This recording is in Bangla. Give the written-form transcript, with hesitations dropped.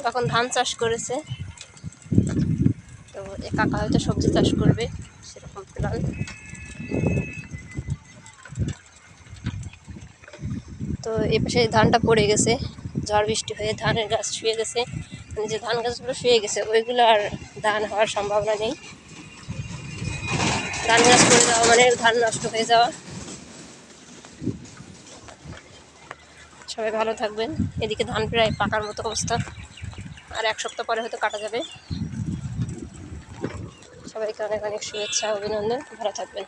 তখন ধান চাষ করেছে, তো এ কাকা হয়তো সবজি চাষ করবে, সেরকম প্ল্যান। তো এ পাশে ধানটা পড়ে গেছে, ঝড় বৃষ্টি হয়ে ধানের গাছ শুয়ে গেছে, মানে যে ধান গাছগুলো শুয়ে গেছে ওইগুলো আর ধান হওয়ার সম্ভাবনা নেই। ধান গাছ পড়ে যাওয়া মানে ধান নষ্ট হয়ে যাওয়া। সবাই ভালো থাকবেন। এদিকে ধান প্রায় পাকার মতো অবস্থা, আর 1 সপ্তাহ পরে হয়তো কাটা যাবে। সবাইকে অনেক অনেক শুভেচ্ছা, অভিনন্দন, ভালো থাকবেন।